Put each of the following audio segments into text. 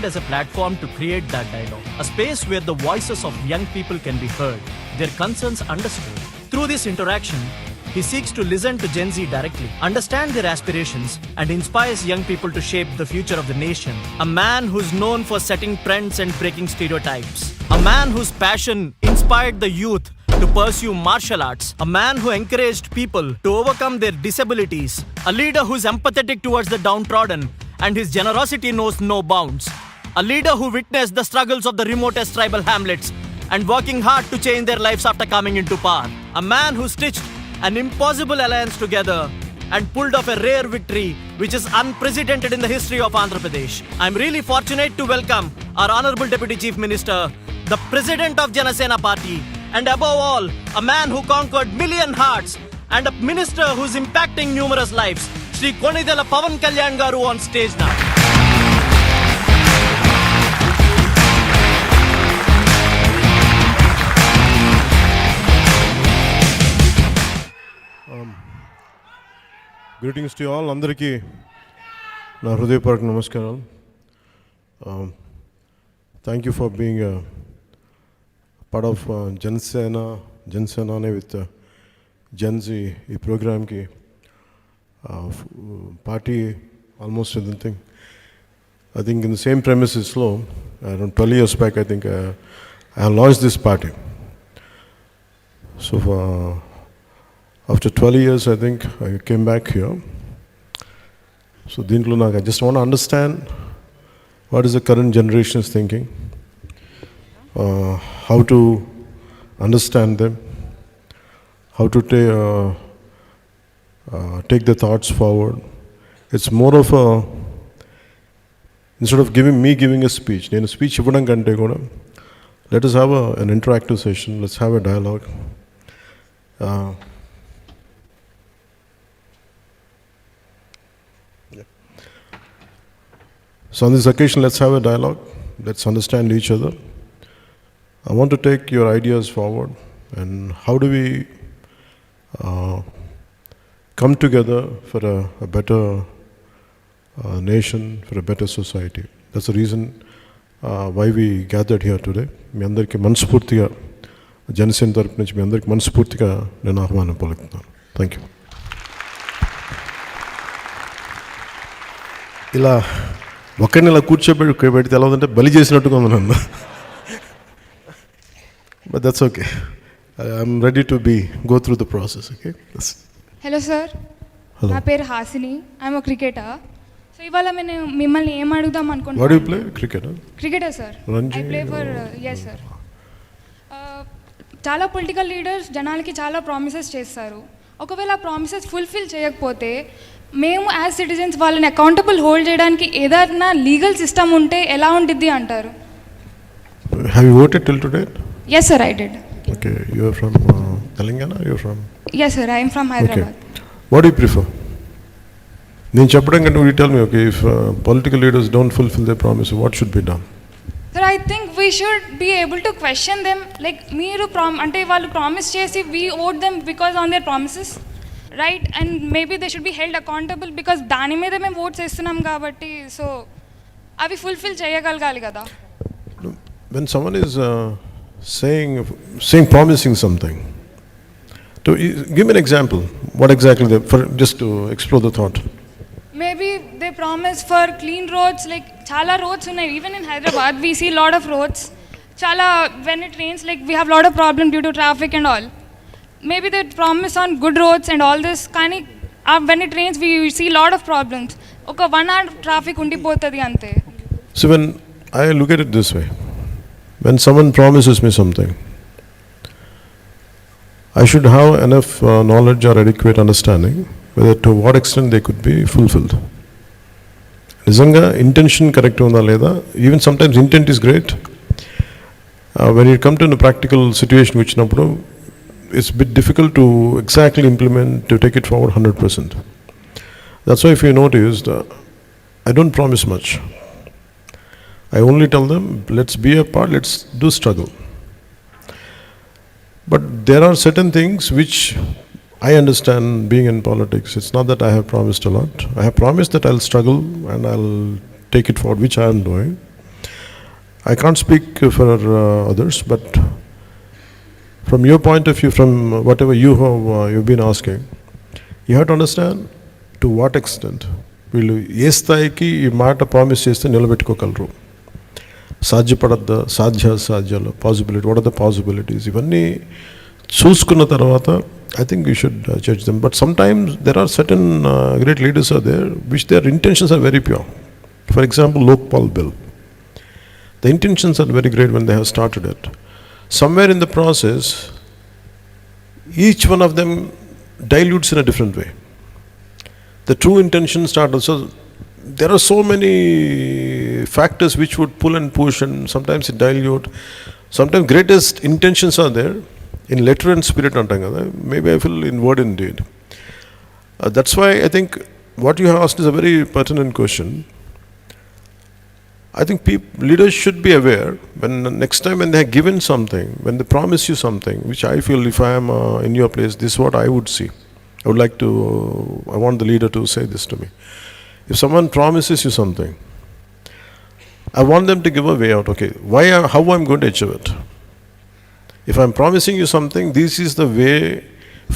as a platform to create that dialogue, a space where the voices of young people can be heard, their concerns understood. Through this interaction, he seeks to listen to Gen Z directly, understand their aspirations, and inspires young people to shape the future of the nation. A man who's known for setting trends and breaking stereotypes. A man whose passion inspired the youth to pursue martial arts. A man who encouraged people to overcome their disabilities. A leader who's empathetic towards the downtrodden and his generosity knows no bounds. A leader who witnessed the struggles of the remotest tribal hamlets and working hard to change their lives after coming into power. A man who stitched an impossible alliance together and pulled off a rare victory which is unprecedented in the history of Andhra Pradesh. I'm really fortunate to welcome our Honorable Deputy Chief Minister, the President of Janasena Party, and above all, a man who conquered million hearts and a minister who's impacting numerous lives, Shri Konidala Pawan Kalyan Garu on stage now. Greetings to you all. Andariki na hrudayapark namaskaram. Thank you for being a part of Zen Z with Zen Z ఈ ప్రోగ్రామ్కి party almost I think in the same premises around 12 years back I think I launched this party. So after 12 years I think I came back here. So దీంట్లో I just want to understand what is the current generation is thinking, how to understand them, how to take the thoughts forward. It's more of a, instead of giving a speech, నేను speech ఇవ్వడం కంటే కూడా let us have an interactive session, let's have a dialogue. So on this occasion, let's have a dialogue, let's understand each other. I want to take your ideas forward and how do we come together for a better nation, for a better society. That's the reason why we gathered here today. మీ అందరికీ మనస్ఫూర్తిగా జనసేన తరపు నుంచి మీ అందరికీ మనస్ఫూర్తిగా నేను ఆహ్వానం పలుకుతున్నాను. Thank you. ఇలా ఒక్కడిని ఇలా కూర్చోబెడితే ఎలా ఉందంటే బలి చేసినట్టుగా ఉంది నన్ను. But that's okay. I'm ready to go through the process. Okay. Hello sir, నా పేరు హాసిని, ఐఎమ్ క్రికెటర్. సో ఇవాళ నేను మిమ్మల్ని ఏం అడుగుదాం అనుకుంటున్నాను. What do you play? Cricketer sir. I play for yes sir. చాలా పొలిటికల్ లీడర్స్ జనాలకి చాలా ప్రామిసెస్ చేస్తారు. ఒకవేళ ఆ ప్రామిసెస్ ఫుల్ఫిల్ చేయకపోతే మేము యాజ్ సిటిజన్స్ వాళ్ళని అకౌంటబుల్ హోల్డ్ చేయడానికి ఏదైనా లీగల్ సిస్టమ్ ఉంటే ఎలా ఉంటుంది అంటారు? Have you voted till today? Yes sir, I did. Okay, you are from Telangana? You are from? Yes sir, I am from Hyderabad. Okay. What do you prefer? నేను చెప్పడం కంటే you tell me, okay, if political leaders don't fulfill their promise, what should be done? Sir, I think we should be able to question them. Like మీరు అంటే వాళ్ళు promise చేసి we owed them because on their promises. Right, and maybe they should be held accountable because దాని మీద మేము oats వేస్తున్నాం కాబట్టి so అవి ఫుల్ఫిల్ చేయగలగాలి కదా. When someone is saying promising something, to give me an example, what exactly they, for just to explore the thought. Maybe they promise for clean roads, like chala roads ఉన్నాయి. Even in Hyderabad we see lot of roads. Chala when it rains, like we have lot of problem due to traffic and all. Maybe they promise on good roads and all this. కానీ when it rains we see lot of problems. ఒక 1 hour traffic ఉండిపోతుంది అంతే. So when I look at it this way, when someone promises me something, I should have enough knowledge or adequate understanding whether to what extent they could be fulfilled. నిజంగా intention correct ఉందా లేదా? Even sometimes intent is great. When you come to a practical situation వచ్చినప్పుడు it's a bit difficult to exactly implement, to take it forward 100%. That's why if you noticed, I don't promise much. I only tell them, let's be a part, let's do struggle. But there are certain things which I understand being in politics. It's not that I have promised a lot. I have promised that I'll struggle and I'll take it forward, which I am doing. I can't speak for others, but from your point of view, from whatever you've been asking, you have to understand to what extent వీళ్ళు ఏ స్థాయికి ఈ మాట promise చేస్తే నిలబెట్టుకోగలరు, సాధ్యపడద్దా, సాధ్యాలు, possibility, what are the possibilities, ఇవన్నీ చూసుకున్న తర్వాత I think we should judge them. But sometimes there are certain great leaders are there which their intentions are very pure. For example, Lokpal bill. The intentions are very great when they have started it. Somewhere in the process, each one of them dilutes in a different way. The true intention started. So there are so many factors which would pull and push, and sometimes it dilute. Sometimes greatest intentions are there in letter and spirit. Maybe I feel in word and deed. That's why I think what you have asked is a very pertinent question. I think leaders should be aware when next time when they have given something, when they promise you something, which I feel if I am in your place, this is what I would see. I want the leader to say this to me. If someone promises you something, I want them to give a way out. Okay, how I'm going to achieve it. If I'm promising you something, this is the way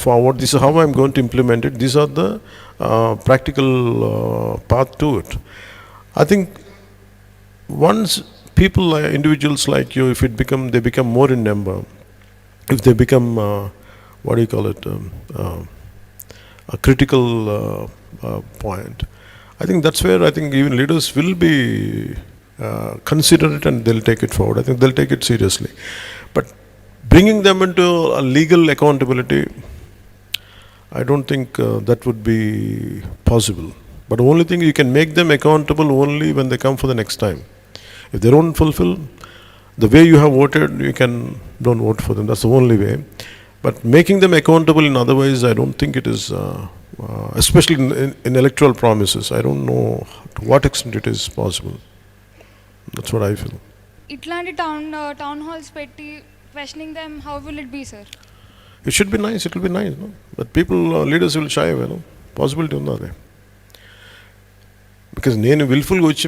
forward, this is how I'm going to implement it, these are the practical path to it. I think once people, individuals like you, if they become more in number, if they become, a critical point, I think that's where I think even leaders will be considerate and they'll take it forward. I think they'll take it seriously. But bringing them into a legal accountability, I don't think that would be possible. But the only thing, you can make them accountable only when they come for the next time. If they don't fulfill the way you have voted, don't vote for them. That's the only way. But making them accountable in otherwise, I don't think it is, especially in electoral promises, I don't know to what extent it is possible. That's what I feel. ఇట్లాంటి town halls పెట్టి questioning them, how will it be, sir? It should be nice, it will be nice, no? But people, leaders will shy away, no? Possibility unnadi. Because నేను విల్ఫుల్గా వచ్చి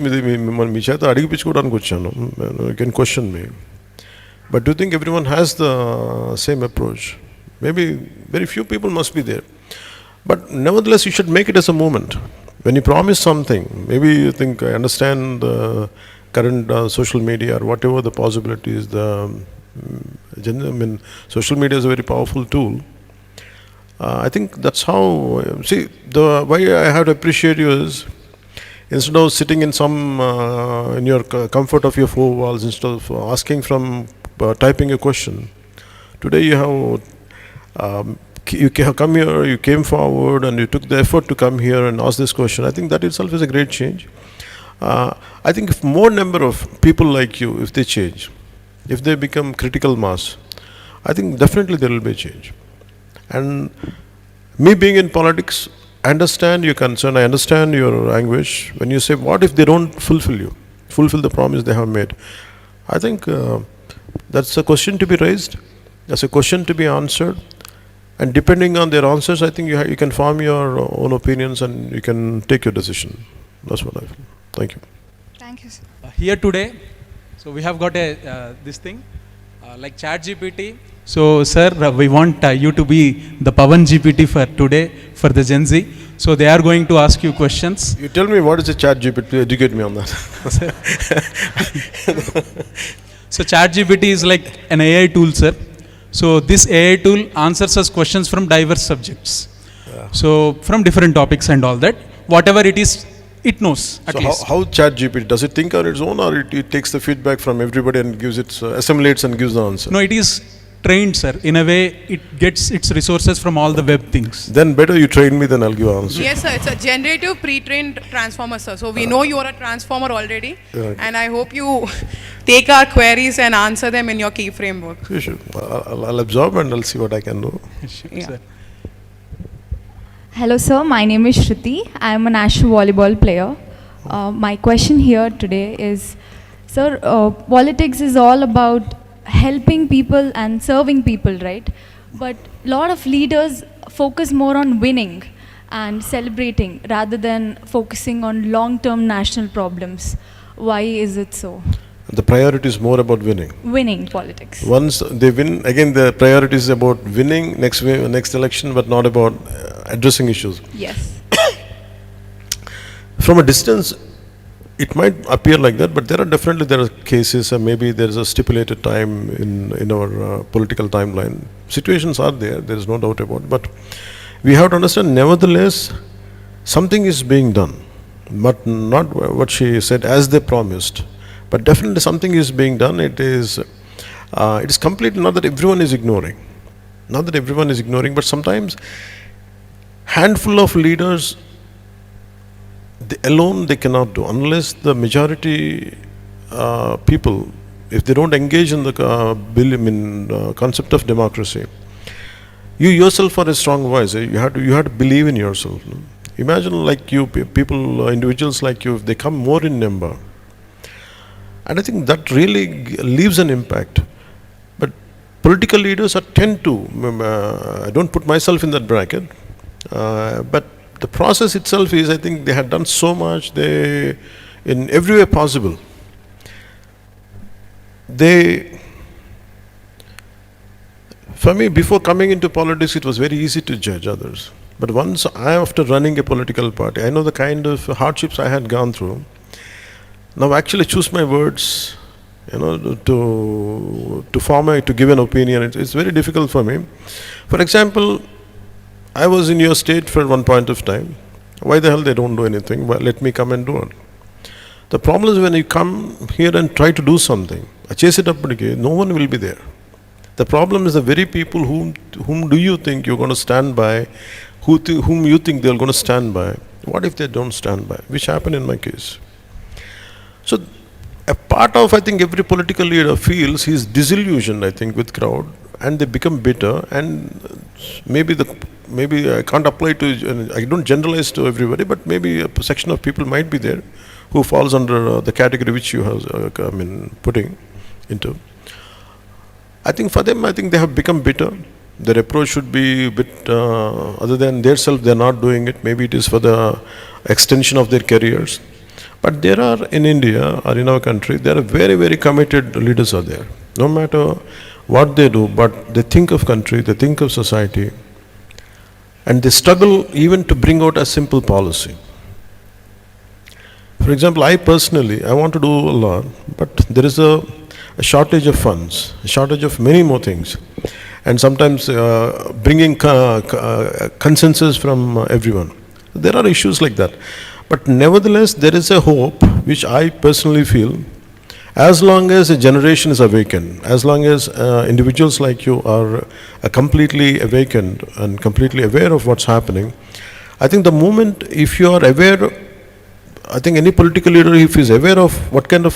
మీ చేత అడిగిపించుకోవడానికి వచ్చాను. You can question me. But do you think everyone has the same approach? Maybe very few people must be there. But nevertheless, you should make it as a movement. When you promise something, maybe you think, I understand the current social media or whatever the possibilities, social media is a very powerful tool. I think that's how, the why I have to appreciate you is, instead of sitting in in your comfort of your four walls, instead of asking from typing a question, today you have come here, you came forward and you took the effort to come here and ask this question. I think that itself is a great change. I think if more number of people like you, if they change, if they become critical mass, I think definitely there will be a change. And me being in politics, I understand your concern, I understand your anguish when you say, what if they don't fulfill the promise they have made? I think that's a question to be raised, that's a question to be answered, and depending on their answers, I think you can form your own opinions and you can take your decision. That's what I feel. Thank you. Thank you, sir. Here today, so we have got this thing like Chat GPT. So sir, we want you to be the Pawan GPT for today for the Zen Z. So they are going to ask you questions. You tell me what is a Chat GPT, educate me on that. So Chat GPT is like an AI tool, sir. So this AI tool answers us questions from diverse subjects. Yeah. So from different topics and all that, whatever it is, it knows at least. How Chat GPT, does it think on its own, or it takes the feedback from everybody and gives it, assimilates and gives the answer? No, it is trained, sir. In a way, it gets its resources from all the web things. Then better you train me, then I'll give an answer. Yes, sir. It's a generative pre-trained transformer, sir. So we know you are a transformer already, and I hope you take our queries and answer them in your key framework. Sure. I'll absorb and I'll see what I can do. Sure, Yeah. sir. Hello sir, my name is Shruti. I am a national volleyball player. My question here today is, sir, politics is all about helping people and serving people, right? But a lot of leaders focus more on winning and celebrating rather than focusing on long-term national problems. Why is it so? The priority is more about winning. Winning politics. Once they win, again the priority is about winning next election, but not about addressing issues. Yes. From a distance, it might appear like that, but there are cases, and maybe there is a stipulated time in our political timeline. Situations are there is no doubt about it, but we have to understand, nevertheless, something is being done, but not what she said as they promised, but definitely something is being done. It is complete, not that everyone is ignoring, but sometimes handful of leaders, they cannot do, unless the majority people, if they don't engage in the concept of democracy. You yourself are a strong voice. You have to believe in yourself. No? Imagine like you, people, individuals like you, if they come more in number, and I think that really leaves an impact. But political leaders tend to, I don't put myself in that bracket, but the process itself is, I think they had done so much, in every way possible. For me, before coming into politics, it was very easy to judge others. But once after running a political party, I know the kind of hardships I had gone through. Now actually choose my words, to give an opinion, it's very difficult for me. For example, I was in your state for one point of time. Why the hell they don't do anything? Well, let me come and do it. The problem is when you come here and try to do something, chase it up, no one will be there. The problem is the very people whom do you think you're going to stand by, whom you think they're going to stand by. What if they don't stand by? Which happened in my case. So a part of, I think, every political leader feels he's disillusioned, I think, with crowd, and they become bitter, and maybe I can't apply to, I don't generalize to everybody, but maybe a section of people might be there who falls under the category which you have putting into. I think for them, they have become bitter. Their approach should be a bit other than their self. They're not doing it. Maybe it is for the extension of their careers. But there are in India or in our country, there are very, very committed leaders are there. No matter what they do, but they think of country, they think of society, and they struggle even to bring out a simple policy. For example, I personally, I want to do a lot, but there is a shortage of funds, a shortage of many more things, and sometimes bringing consensus from everyone. There are issues like that. But nevertheless, there is a hope, which I personally feel, as long as a generation is awakened, as long as individuals like you are completely awakened and completely aware of what's happening, I think the moment, if you are aware, I think any political leader, if he is aware of what kind of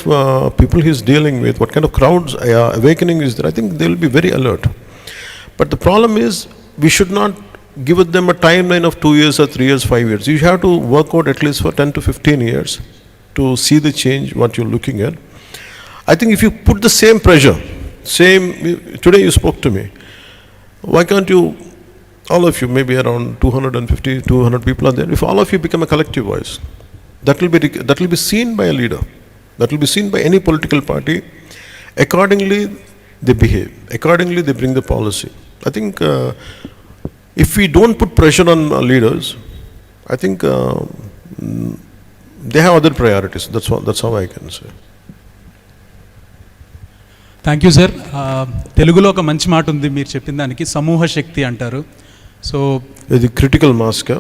people he is dealing with, what kind of crowds awakening is there, I think they will be very alert. But the problem is, we should not give them a timeline of 2 years or 3 years, 5 years. You have to work out at least for 10 to 15 years to see the change, what you're looking at. I think if you put the same pressure, today you spoke to me, why can't you, all of you, maybe around 250, 200 people are there, if all of you become a collective voice, that will be seen by a leader, that will be seen by any political party. Accordingly, they behave. Accordingly, they bring the policy. I think if we don't put pressure on leaders, I think they have other priorities. That's how I can say. Thank you sir. తెలుగులో ఒక మంచి మాట ఉంది మీరు చెప్పిన దానికి, సమూహ శక్తి అంటారు. సో ఇది క్రిటికల్ మాస్ కా?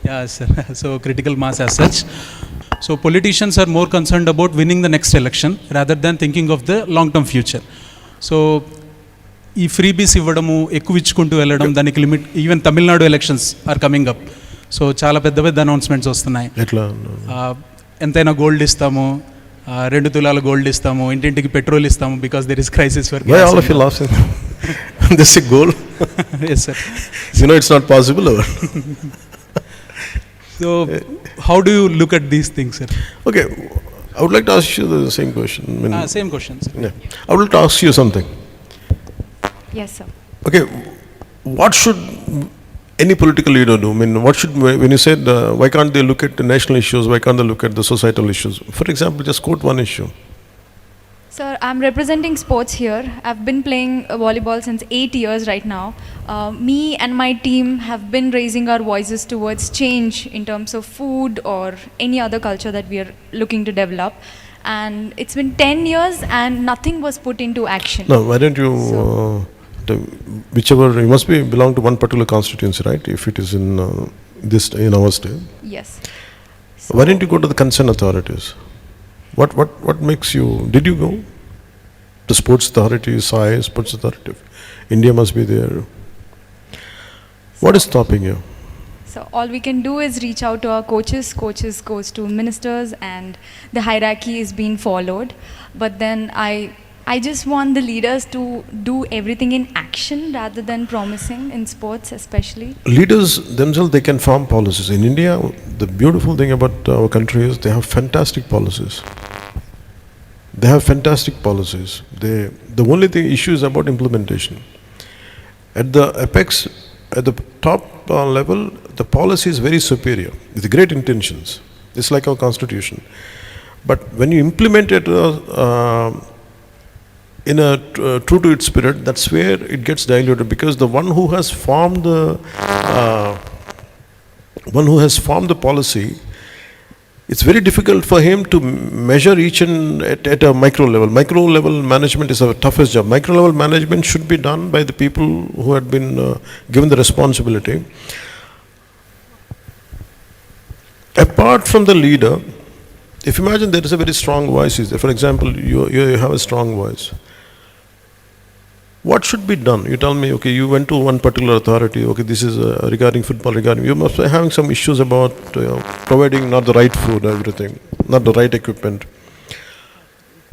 Ya sir. So critical mass as such. So politicians are more concerned about winning the next election rather than thinking of the long term future. So ఈ ఫ్రీబీస్ ఇవ్వడము, ఎక్కువ ఇచ్చుకుంటూ వెళ్ళడం, దానికి limit, even Tamil Nadu elections are coming up. So చాలా పెద్ద పెద్ద announcements వస్తున్నాయి. ఎట్లా ఎంతైనా గోల్డ్ ఇస్తాము, 2 తులాల గోల్డ్ ఇస్తాము, ఇంటింటికి పెట్రోల్ ఇస్తాము, because there is crisis for gas. Why all of you laughing? This is goal. Yes sir. You know it's not possible. So how do you look at these things, sir? Okay, I would like to ask you the same question. Same question, sir. Yeah. I would like to ask you something. Yes, sir. Okay, what should any political leader do? When you said, why can't they look at the national issues, why can't they look at the societal issues? For example, just quote one issue. Sir, I'm representing sports here. I've been playing volleyball since 8 years right now. Me and my team have been raising our voices towards change in terms of food or any other culture that we are looking to develop. And it's been 10 years and nothing was put into action. Now, why don't you, whichever, you must be belong to one particular constituency, right? If it is in in our state. Yes. Why didn't you go to the concerned authorities? What makes you, did you go? The sports authority, SAI, sports authority. India must be there. What is stopping you? So all we can do is reach out to our coaches. Coaches goes to ministers and the hierarchy is being followed. But then I just want the leaders to do everything in action rather than promising in sports especially. Leaders themselves, they can form policies. In India, the beautiful thing about our country is they have fantastic policies. They have fantastic policies. The only thing issue is about implementation. At the apex, at the top level, the policy is very superior with great intentions. It's like our constitution. But when you implement it in a true to its spirit, that's where it gets diluted, because the one who has formed the policy, it's very difficult for him to measure each and at a micro level. Micro level management is our toughest job. Micro level management should be done by the people who had been given the responsibility. Apart from the leader, if you imagine there is a very strong voice, for example, you have a strong voice. What should be done? You tell me, okay, you went to one particular authority, okay, this is regarding football, you must be having some issues about providing not the right food, everything, not the right equipment.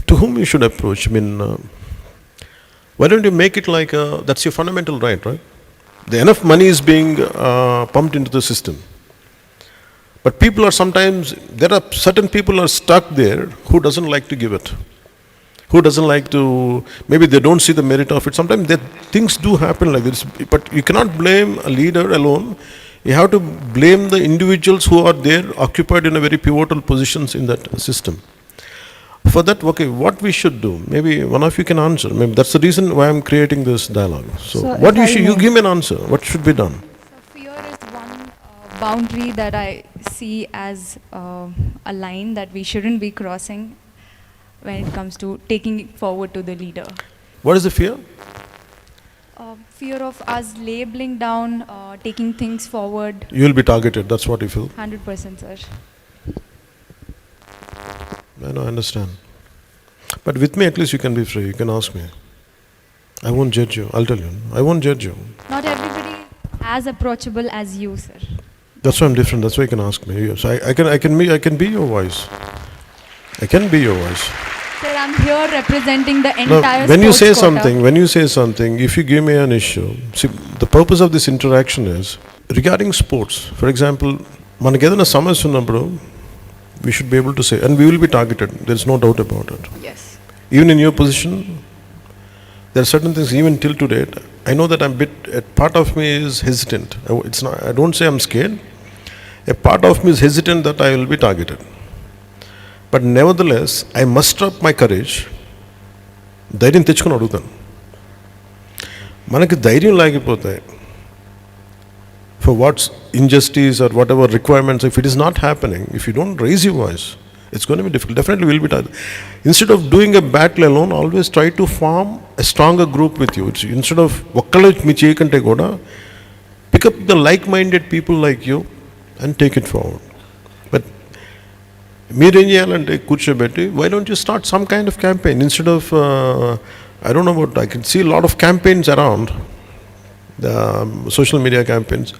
To whom you should approach? I mean, why don't you make it like, that's your fundamental right? Enough money is being pumped into the system. But people are sometimes, there are certain people are stuck there who doesn't like to give it. Who doesn't like to, maybe they don't see the merit of it. Sometimes things do happen like this, but you cannot blame a leader alone. You have to blame the individuals who are there occupied in a very pivotal positions in that system. For that, okay, what we should do, maybe one of you can answer. Maybe that's the reason why I'm creating this dialogue. So what you give me an answer, what should be done? So fear is one boundary that I see as a line that we shouldn't be crossing when it comes to taking it forward to the leader. What is the fear? Fear of us labeling down, taking things forward. You will be targeted, that's what you feel? 100%, sir. I understand. But with me, at least you can be free. You can ask me. I won't judge you. I'll tell you. I won't judge you. Not everybody as approachable as you, sir. That's why I'm different. That's why you can ask me. So I can be your voice. I can be your voice. Sir, I'm here representing the Now, entire when you say sports quota. something, if you give me an issue, see, the purpose of this interaction is regarding sports. For example, manakedana samasya unnappudu, we should be able to say, and we will be targeted. There is no doubt about it. Yes. Even in your position, there are certain things. Even till today, I know that a part of me is hesitant. It's not. I don't say I'm scared. A part of me is hesitant that I will be targeted. But nevertheless, I muster up my courage. ధైర్యం తెచ్చుకొని అడుగుతాను. మనకి ధైర్యం లేకపోతే for what's injustice or whatever requirements, if it is not happening, if you don't raise your voice, it's going to be difficult. Definitely will be tired. Instead of doing a battle alone, always try to form a stronger group with you. Instead of ఒక్కళ్ళే మీ చేయకంటే కూడా pick up the like-minded people like you and take it forward. But మీరేం చేయాలంటే కూర్చోబెట్టి, why don't you start some kind of campaign instead of I don't know what, I can see a lot of campaigns around, the social media campaigns.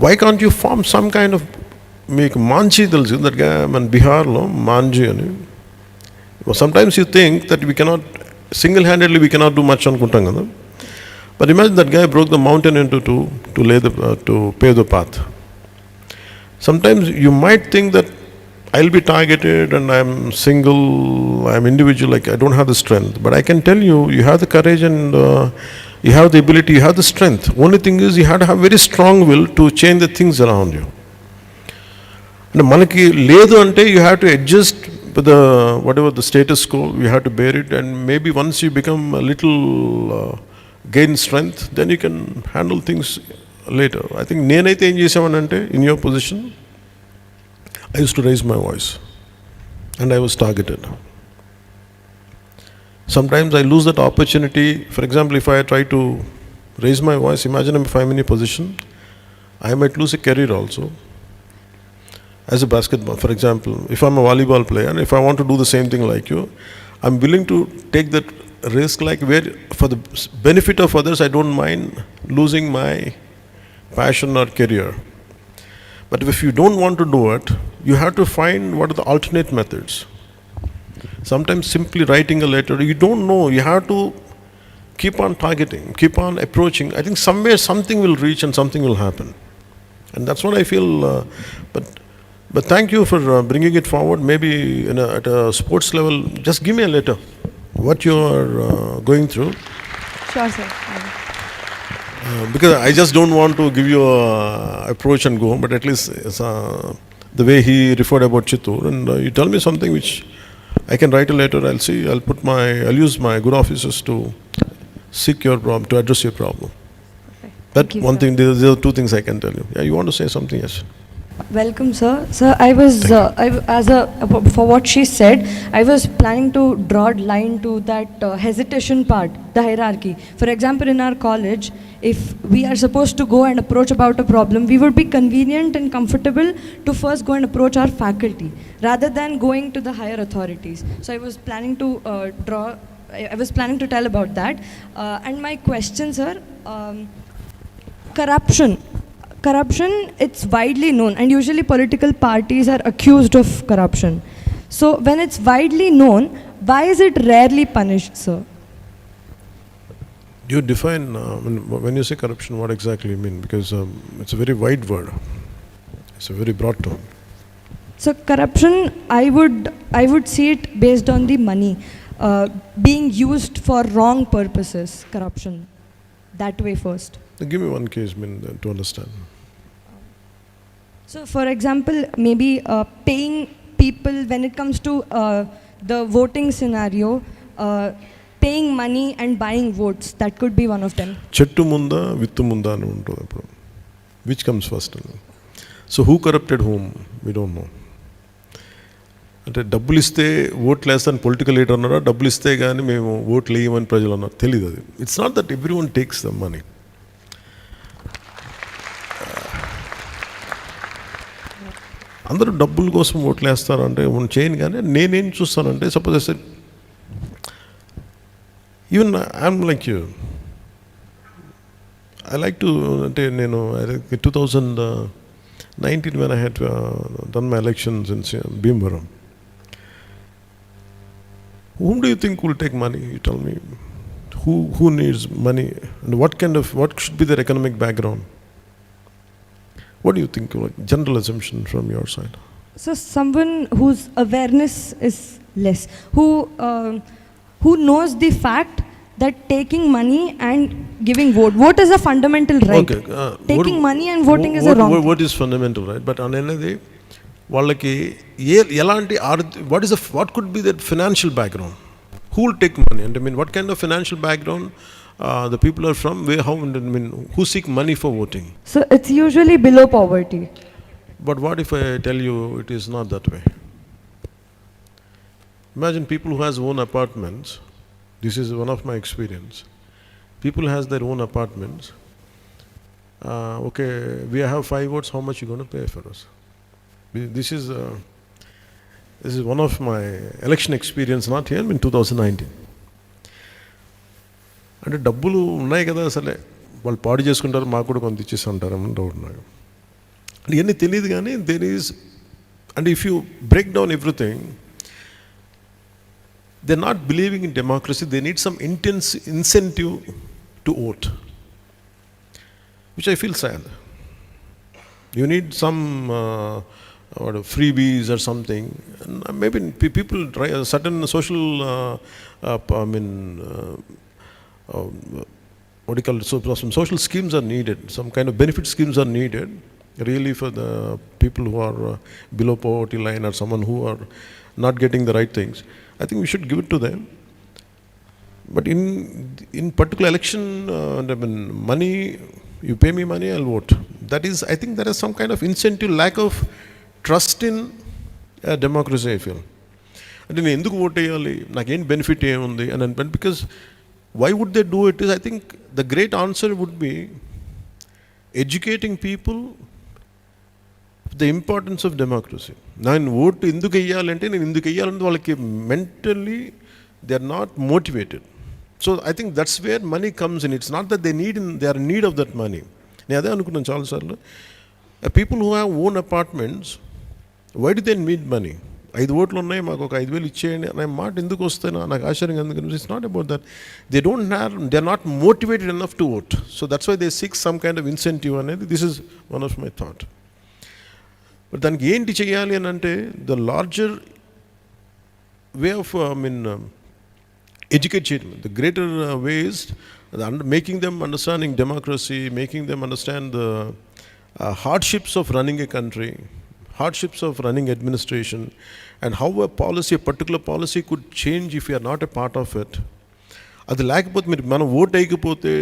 Why can't you form some kind of, మీకు మాంజీ తెలుసు, that గా మన బీహార్లో మాంజీ అని. Sometimes you think that we cannot, single-handedly we cannot do much అనుకుంటాం కదా. But imagine that guy broke the mountain into two to pave the path. Sometimes you might think that I'll be targeted and I'm single, I'm individual, like I don't have the strength. But I can tell you, you have the courage and you have the ability, you have the strength. Only thing is you have to have very strong will to change the things around you. And మనకి లేదు అంటే you have to adjust but whatever the status quo, we have to bear it, and maybe once you become a little gain strength, then you can handle things later. I think నేనైతే ఏం చేసామనంటే, in your position, I used to raise my voice and I was targeted. Sometimes I lose that opportunity. For example, if I try to raise my voice, imagine if I'm in a position, I might lose a career also. As a basketball, for example, if I'm a volleyball player and if I want to do the same thing like you, I'm willing to take that risk, like where for the benefit of others, I don't mind losing my passion or career. But if you don't want to do it, you have to find what are the alternate methods. Sometimes simply writing a letter, you don't know, you have to keep on targeting, keep on approaching. I think somewhere something will reach and something will happen. And that's what I feel. But thank you for bringing it forward. Maybe at a sports level, just give me a letter, what you are going through. Sure, sir. Because I just don't want to give you a approach and go, but at least the way he referred about Chittur, and you tell me something which I can write a letter. I'll see. I'll use my good officers to seek your problem, to address your problem. That Thank you, one sir. thing. There are two things I can tell you. Yeah, you want to say something? Yes. Welcome, sir. Sir, for what she said, I was planning to draw a line to that hesitation part, the hierarchy. For example, in our college, if we are supposed to go and approach about a problem, we would be convenient and comfortable to first go and approach our faculty rather than going to the higher authorities. So I was planning to tell about that. And my question, sir, Corruption, it's widely known, and usually political parties are accused of corruption. So when it's widely known, why is it rarely punished, sir? You define, when you say corruption, what exactly you mean? Because it's a very wide word. It's a very broad term. So corruption, I would see it based on the money being used for wrong purposes. Corruption, that way first. Give me one case, to understand. So, for example, maybe paying people when it comes to the voting scenario, paying money and buying votes, that could be one of them. Chettu munda, vittu munda anu untundi appudu. Which comes first? So who corrupted whom? We don't know. అంటే డబ్బులు ఇస్తే ఓట్లు వేస్తాను political leader అన్నారా, డబ్బులు ఇస్తే కానీ మేము ఓట్లు వేయమని ప్రజలు అన్నారు, తెలియదు అది. It's not that everyone takes the money. అందరూ డబ్బుల కోసం ఓట్లు వేస్తారంటే చేయను. కానీ నేనేం చూస్తానంటే, suppose as even I'm like you, I like to, అంటే నేను 2019 when I had done my elections in Bhimvaram, whom do you think will take money? You tell me. Who needs money, and what should be their economic background? What do you think, like general assumption from your side? So someone whose awareness is less, who knows the fact that taking money and giving vote is a fundamental right. Okay, taking money and voting is a wrong thing. What is fundamental right? But on another, వాళ్ళకి ఎలాంటి what could be their financial background? Who will take money? And I mean, what kind of financial background the people are from? Who seek money for voting? So it's usually below poverty. But what if I tell you it is not that way? Imagine people who has own apartments. This is one of my experience. People has their own apartments. Okay, we have 5 votes. How much you going to pay for us? This is one of my election experience, not here, in 2019. అంటే డబ్బులు ఉన్నాయి కదా, అసలే వాళ్ళు పాడు చేసుకుంటారు, మాకు కూడా కొంత ఇచ్చేసి అంటారని డౌట్ నాకు. ఇవన్నీ తెలియదు. కానీ there is, and if you break down everything, they not believing in democracy. They need some intense incentive to vote, which I feel sad. You need some freebies or something, and maybe people try a certain social what do you call it, so some social schemes are needed, some kind of benefit schemes are needed, really for the people who are below poverty line or someone who are not getting the right things, I think we should give it to them. But in particular election, I mean, money, you pay me money, I'll vote. That is, I think there is some kind of incentive, lack of trust in democracy, I feel. అంటే నేను ఎందుకు vote వేయాలి, నాకేం benefit ఏముంది అని అంటే, because why would they do it is, I think the great answer would be educating people the importance of democracy. నేను vote ఎందుకు వేయాలంటే, నేను ఎందుకు వేయాలంటే వాళ్ళకి mentally they are not motivated. So I think that's where money comes in. It's not that they are in need of that money. నేను అదే అనుకున్నాను చాలాసార్లు. People who have own apartments, why do they need money? 5 ఓట్లు ఉన్నాయి, మాకు ఒక 5,000 ఇచ్చేయండి అనే మాట ఎందుకు వస్తాయి, నాకు ఆశ్చర్యంగా ఎందుకు? It's not about that. They are not motivated enough to vote. So that's why they seek some kind of incentive అనేది. This is one of my thought. But దానికి ఏంటి చేయాలి అని అంటే, the larger way of educate children. The greater way is making them understanding democracy, making them understand the hardships of running a country, hardships of running administration, and how a particular policy could change if you are not a part of it. అది లేకపోతే, మీరు మనం vote వేయకపోతే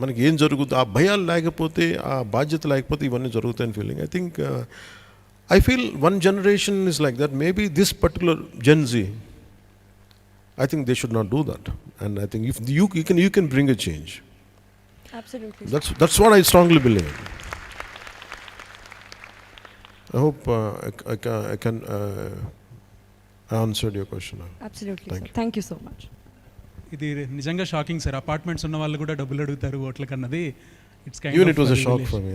మనకి ఏం జరుగుతుంది, ఆ భయాలు లేకపోతే, ఆ బాధ్యత లేకపోతే ఇవన్నీ జరుగుతాయని feeling. I feel one generation is like that. Maybe this particular Gen Z, I think they should not do that. And I think if you can bring a change. Absolutely. That's what I strongly believe. I hope I can I answered your question. Absolutely. Thank Sir. you. Thank you so much. ఇది నిజంగా shocking sir. Apartments ఉన్న వాళ్ళు కూడా డబ్బులు అడుగుతారు ఓట్లకన్నది. It's Even it was a shock for me.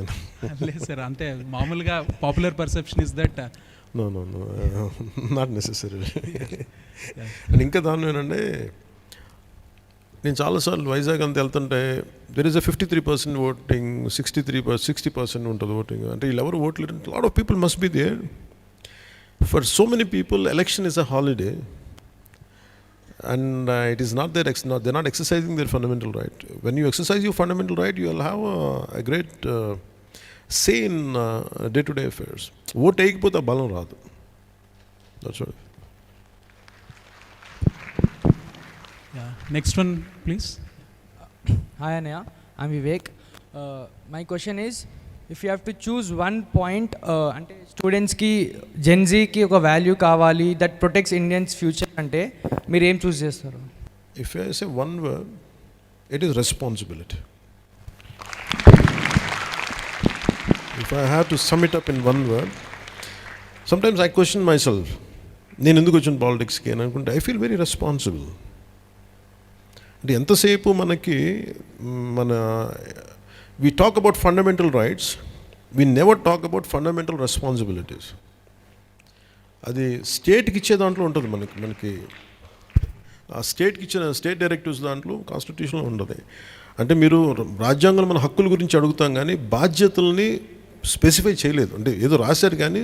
లేదు sir, అంతే మామూలుగా popular perception is that. No, not necessarily. And ఇంకా దాని ఏంటంటే, నేను చాలాసార్లు వైజాగ్ అంతా వెళ్తుంటే, దెర్ ఈస్ a 53% ఓటింగ్, 60% ఉంటుంది ఓటింగ్. అంటే వీళ్ళెవరు ఓట్లేదు. Lot of people must be there. For so many people election is a holiday, and it is not they're not exercising their fundamental right. When you exercise your fundamental right, you will have a great say in day-to-day affairs. Vote వేయకపోతే బలం రాదు. That's all. Yeah. Next one, please. Hi Anaya, I'm Vivek. My question is, if you have to choose one point, అంటే స్టూడెంట్స్కి జెన్జీకి ఒక value కావాలి that protects Indians future అంటే మీరు ఏం చూస్ చేస్తారు? If I say one word, it is responsibility. If I have to sum it up in one word, sometimes I question myself. నేను ఎందుకు వచ్చిన పాలిటిక్స్కి అని అనుకుంటే, ఐ ఫీల్ వెరీ రెస్పాన్సిబుల్. అంటే ఎంతసేపు మనకి we talk about fundamental rights, we never talk about fundamental responsibilities. అది స్టేట్కి ఇచ్చే దాంట్లో ఉంటుంది. మనకి ఆ స్టేట్కి ఇచ్చిన స్టేట్ డైరెక్టివ్స్ దాంట్లో కాన్స్టిట్యూషన్లో ఉండదు. అంటే మీరు రాజ్యాంగంలో మన హక్కుల గురించి అడుగుతాం కానీ బాధ్యతల్ని స్పెసిఫై చేయలేదు. అంటే ఏదో రాశారు కానీ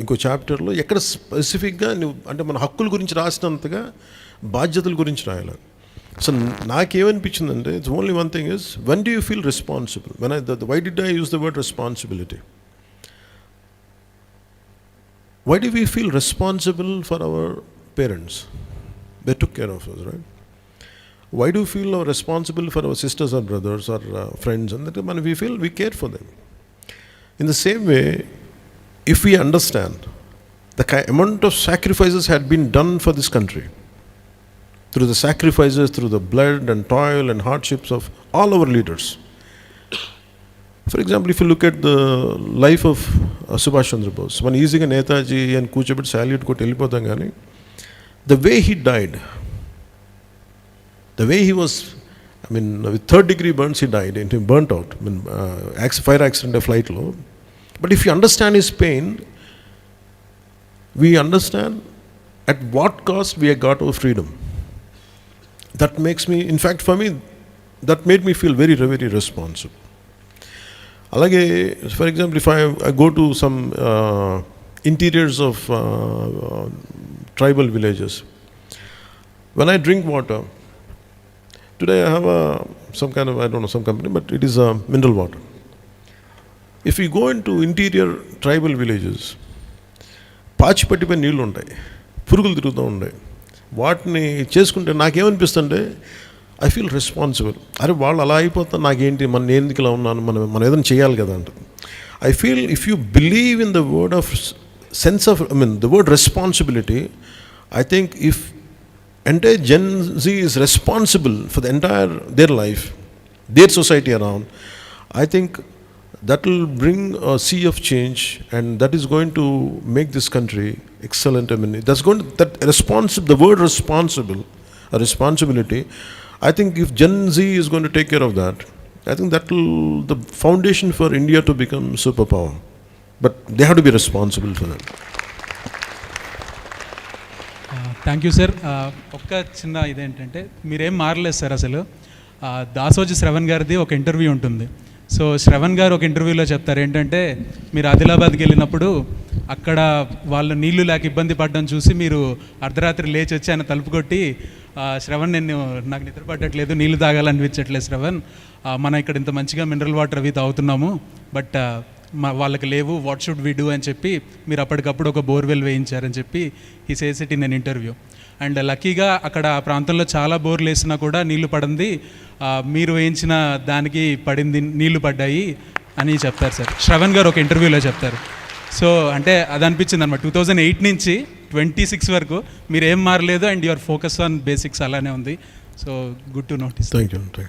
ఇంకో చాప్టర్లో ఎక్కడ స్పెసిఫిక్గా అంటే మన హక్కుల గురించి రాసినంతగా బాధ్యతల గురించి రాయాలి. సో నాకేమనిపించిందంటే, it's only one thing is, when do you feel responsible? Why did I use the word responsibility? Why do we feel responsible for our parents? They took care of us, right? Why do we feel responsible for our sisters or brothers or friends? And that we feel we care for them. In the same way, if we understand the amount of sacrifices had been done for this country, through the sacrifices, through the blood and toil and hardships of all our leaders. For example, if you look at the life of Subhash Chandra Bose, when easy Netaji and Kuchabit salute ko telipodam gani, the way he died, the way he was, with 3rd-degree burns he died, and he burnt out. Fire accident, a flight low. But if you understand his pain, we understand at what cost we have got our freedom. That makes me, in fact for me, that made me feel very, very responsible. Alage, for example, if I go to some interiors of tribal villages, when I drink water, today I have some kind of, I don't know, some company, but it is mineral water. If you go into interior tribal villages, పాచిపట్టిపోయిన నీళ్ళు ఉంటాయి, పురుగులు తిరుగుతూ ఉంటాయి. వాటిని చేసుకుంటే నాకేమనిపిస్తుంటే I feel responsible. అరే వాళ్ళు అలా అయిపోతారు, నాకేంటి, నేను ఎందుకు ఇలా ఉన్నాను, మనం ఏదైనా చేయాలి కదా అంట. I feel if you believe in the word of sense of the word responsibility, I think if entire Gen Z is responsible for the entire their life, their society around, I think that will bring a sea of change, and that is going to make this country excellent. I mean, the word responsible, a responsibility. I think if Gen Z is going to take care of that, I think that will the foundation for India to become superpower. But they have to be responsible for that. Thank you sir. ఒక్క చిన్న ఇదేంటంటే మీరేం మారలేదు sir అసలు. దాసోజీ శ్రవణ్ గారిది ఒక interview ఉంటుంది. So Shravan గారు ఒక ఇంటర్వ్యూలో చెప్తారు ఏంటంటే, మీరు ఆదిలాబాద్కి వెళ్ళినప్పుడు అక్కడ వాళ్ళు నీళ్లు లేక ఇబ్బంది పడడం చూసి మీరు అర్ధరాత్రి లేచి వచ్చి ఆయన తలుపు కొట్టి, శ్రవణ్ నాకు నిద్ర పట్టట్లేదు, నీళ్లు తాగాలనిపించట్లేదు శ్రవణ్, మనం ఇక్కడ ఇంత మంచిగా మినరల్ వాటర్ అవి తాగుతున్నాము, బట్ వాళ్ళకి లేవు, వాట్ షుడ్ వి డూ అని చెప్పి మీరు అప్పటికప్పుడు ఒక బోర్వెల్ వేయించారని చెప్పి ఈ says it in an interview. And లక్కీగా అక్కడ ఆ ప్రాంతంలో చాలా బోర్లు వేసినా కూడా నీళ్లు పడింది, మీరు వేయించిన దానికి పడింది, నీళ్లు పడ్డాయి అని చెప్తారు సార్. శ్రవణ్ గారు ఒక ఇంటర్వ్యూలో చెప్తారు. సో అంటే అది అనిపించింది అనమాట. 2008 నుంచి 26 వరకు మీరు ఏం మారలేదు, and your focus on basics అలానే ఉంది. So good to notice. Thank you.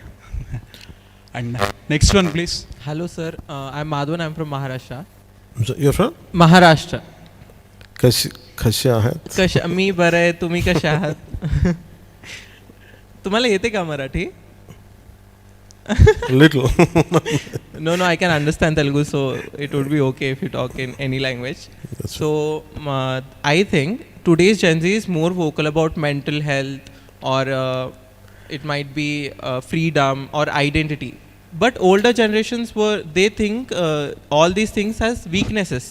And next one, please. Hello, sir. I'm Madhavan. I'm from Maharashtra. You're from? Maharashtra. कशा आहात? मी बरं आहे. तुम्ही कशा आहात? तुम्हाला येते का Marathi? Little. No, I can understand Telugu, so it would be okay if you talk in any language. That's so, I think today's Gen Z is more vocal about mental health, or it might be freedom or identity. But older generations they think all these things as weaknesses.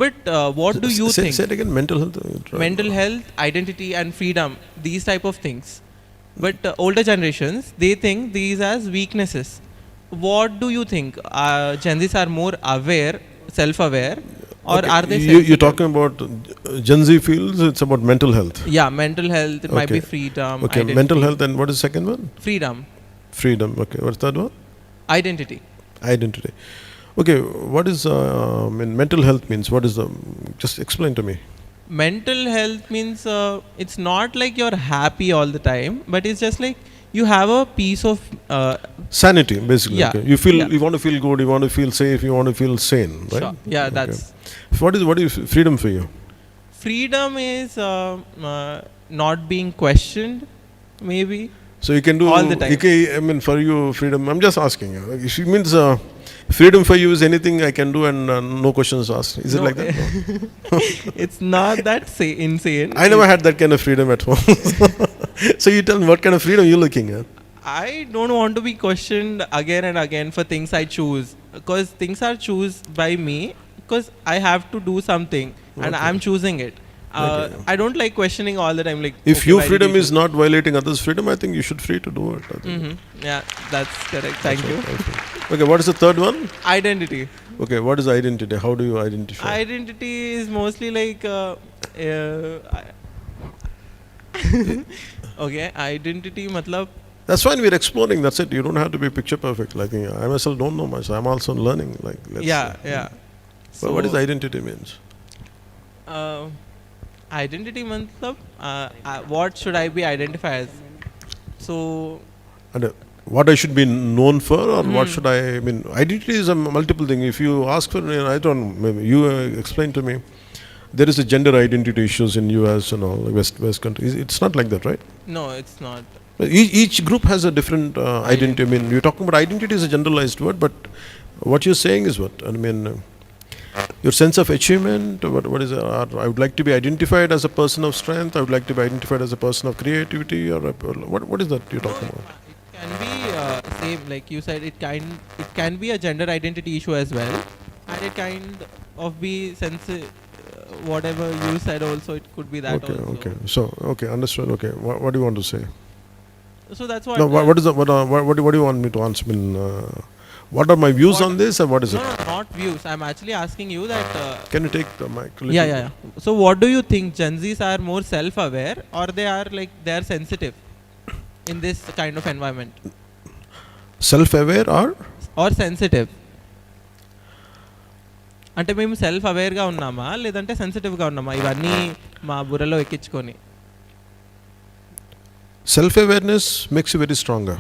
But what do you think? Say it again. Mental health. Mental health, identity and freedom, these type of things. But older generations, they think these as weaknesses. What do you think? Gen Zs are more aware, self-aware, or okay. are they You're talking about Gen Z feels it's about mental health. Yeah, mental health, it might be freedom, okay, identity. Mental health, and what is the second one? Freedom. Okay, what's that one? Identity. Okay, what is mental health means? What is just explain to me. Mental health means it's not like you're happy all the time, but it's just like you have a piece of sanity, basically. Yeah. Okay. You want to feel good, you want to feel safe, you want to feel sane, right? Sure. Yeah, that's what is freedom for you? Freedom is not being questioned, maybe. So you can do all the time. I mean, for you, freedom. I'm just asking you. It means freedom for you is anything I can do and no questions asked. Is it like that? No. It's not that insane. I never had that kind of freedom at home. So you tell me, what kind of freedom you're looking at? I don't want to be questioned again and again for things I choose, because things are chosen by me, because I have to do something and I'm choosing it. I don't like questioning all the time. Like, if your freedom is not violating others' freedom, I think you should free to do it. Yeah, that's correct. Thank you. Okay, what is the third one? Identity. Okay, what is identity? How do you identify? Identity is mostly like okay, identity matlab. That's fine, we're exploring, that's it. You don't have to be picture perfect. Like, I myself don't know much. I'm also learning. Like, Yeah. So what is identity means? Identity matlab what should I be identified as? So And what I should be known for, or what should I mean? Identity is a multiple thing. If you ask for, I don't know, maybe you explain to me. There is a gender identity issues in US and all West countries. It's not like that, right? no, it's not. Each group has a different identity. I mean, you're talking about identity is a generalized word, but what you're saying is what? I mean, your sense of achievement, what is it? I would like to be identified as a person of strength. I would like to be identified as a person of creativity, or what is that you're talking about? It can be same, like you said. It can be a gender identity issue as well, and it kind of be whatever you said also. It could be that also. Okay. So understood. Okay, what do you want to say? So that's what. No, what do you want me to answer? I mean, what are my views on this, or what is it? No, not views. I'm actually asking you that. Can you take the mic? Yeah. So what do you think? Gen Zs are more self-aware, or they are sensitive in this kind of environment? Self-aware or sensitive? అంటే మేము self అవేర్గా ఉన్నామా లేదంటే సెన్సిటివ్గా ఉన్నామా ఇవన్నీ మా బుర్రలో ఎక్కించుకొని? Self-awareness makes you very stronger.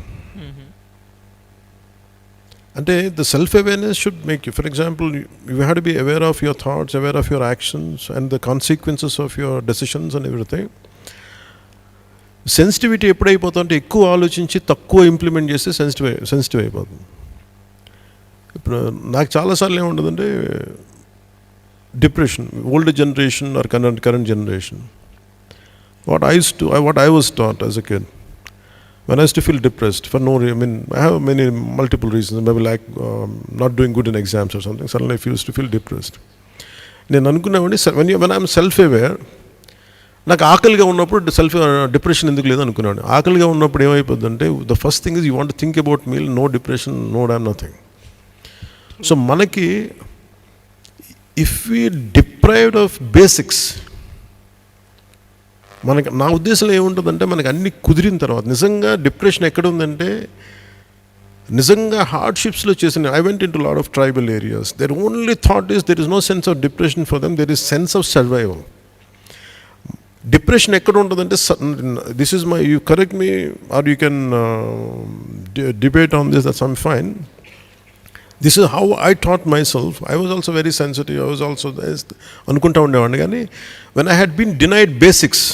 And the self-awareness should make you, for example, you have to be aware of your thoughts, aware of your actions and the consequences of your decisions and everything. Sensitivity ఎప్పుడైపోతుందంటే ఎక్కువ ఆలోచించి తక్కువ implement చేస్తే sensitive అయిపోతుంది. ఇప్పుడు నాకు చాలాసార్లు ఏముంటుందంటే depression, old generation or current generation. What I was taught as a kid, when I used to feel depressed for no reason, I mean, I have many multiple reasons, maybe like not doing good in exams or something, suddenly I used to feel depressed. నేను అనుకునేవాడిని when I'm self-aware, నాకు ఆకలిగా ఉన్నప్పుడు depression ఎందుకు లేదు అనుకున్నాను. ఆకలిగా ఉన్నప్పుడు ఏమైపోతుందంటే the first thing is you want think about meal, no depression, no damn nothing. So మనకి if we deprived of basics, మనకి నా ఉద్దేశంలో ఏముంటుందంటే మనకి అన్ని కుదిరిన తర్వాత నిజంగా డిప్రెషన్ ఎక్కడ ఉందంటే నిజంగా హార్డ్షిప్స్లో చేసిన I went in to lot of tribal areas, their only thought is there is no sense of depression for them, there is sense of survival. Depression ఎక్కడ ఉంటుందంటే this is my, you correct me or you can debate on this, that's I'm fine. This is how I taught myself. I was also very sensitive, I was also అనుకుంటా ఉండేవాడిని. కానీ when I had been denied basics,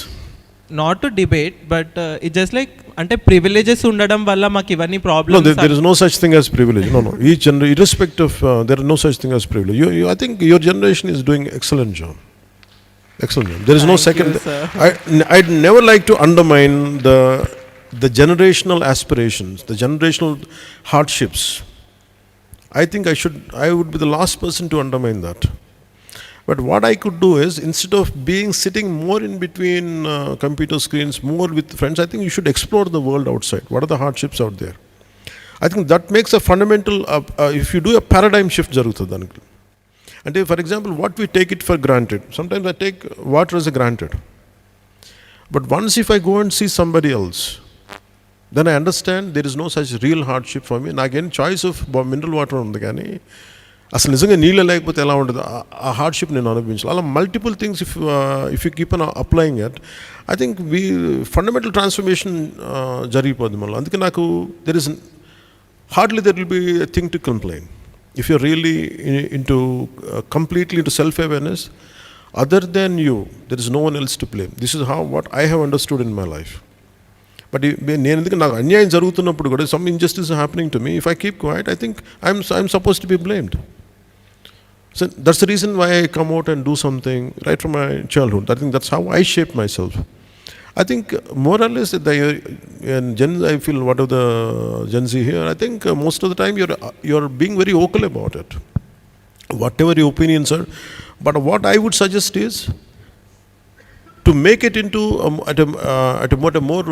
not to debate but it just like అంటే privileges ఉండడం వల్ల మాకు ఇవన్నీ problems. No, there is no such thing as privilege. No. Each irrespective of there is no such thing as privilege. I think your generation is doing excellent job. There is no second. I'd never like to undermine the generational aspirations, the generational hardships. I think I would be the last person to undermine that. But what I could do is, instead of sitting more in between computer screens, more with friends, I think you should explore the world outside. What are the hardships out there? I think that makes a fundamental, if you do a paradigm shift jarugutadi aniki. And for example, what we take it for granted. Sometimes I take water as a granted. But once if I go and see somebody else, then I understand there is no such real hardship for me. And again, choice of mineral water undi gaani అసలు నిజంగా నీళ్ళు లేకపోతే ఎలా ఉంటుంది, ఆ hardship నేను అనుభవించాలి. అలా multiple things if you keep on applying it, I think fundamental transformation జరిగిపోద్ది మనలో. అందుకే నాకు there is hardly there will be a thing to complain if your really completely into self-awareness. Other than you, there is no one else to blame. This is what I have understood in my life. But నేను ఎందుకు నాకు అన్యాయం జరుగుతున్నప్పుడు కూడా, some injustice is happening to me, if I keep quiet, I think I'm supposed to be blamed. So that's the reason why I come out and do something right from my childhood. I think that's how I shape myself. I think more or less I feel whatever the Gen Z here, I think most of the time you're being very vocal about it, whatever your opinions are. But what I would suggest is to make it into at a more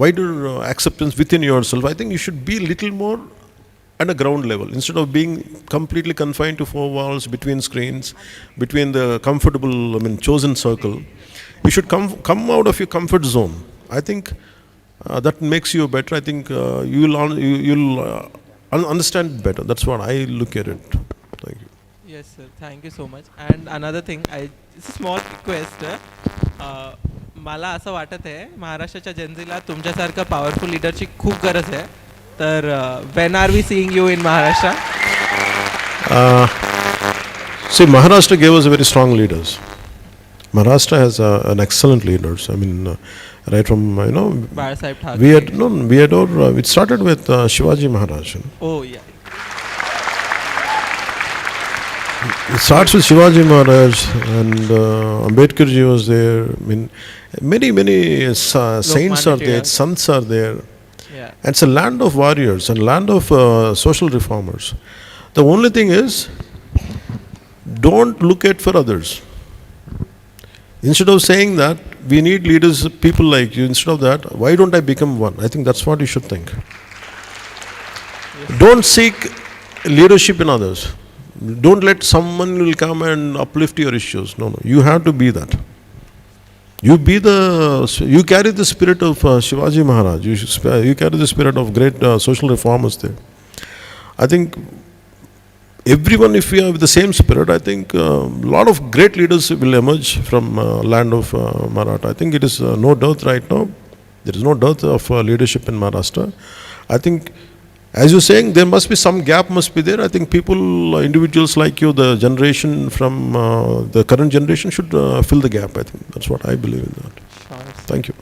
wider acceptance within yourself. I think you should be a little more at a ground level, instead of being completely confined to four walls, between screens, between the comfortable, chosen circle. You should come out of your comfort zone. I think that makes you better. I think you'll understand better. That's what I look at it. Thank you. Yes sir, thank you so much. And another thing, it's a small request. मला असं वाटत आहे महाराष्ट्राच्या जनतेला तुमच्यासारखं powerful लीडरची खूप गरज आहे. तर when are we seeing you in Maharashtra? See, Maharashtra gave us very strong leaders. Maharashtra has an excellent leaders. I mean, right from Bala Sahib Thackeray. It started with Shivaji Maharaj. Oh yeah. It starts with Shivaji Maharaj, and Ambedkar ji was there. I mean, many saints are there, sants are there. Yeah. And it's a land of warriors and land of social reformers. The only thing is, don't look at for others. Instead of saying that we need leaders, people like you, instead of that, why don't I become one? I think that's what you should think. Yes. Don't seek leadership in others. Don't let someone will come and uplift your issues. No, no. You have to be that. You carry the spirit of Shivaji Maharaj. You carry the spirit of great social reformers there. I think everyone, if we have the same spirit, I think a lot of great leaders will emerge from land of Maratha. I think it is no doubt right now. There is no dearth of leadership in Maharashtra. I think, as you're saying, there must be some gap must be there. I think people, individuals like you, the generation from the current generation should fill the gap. I think that's what I believe in that. Sure. Thank you.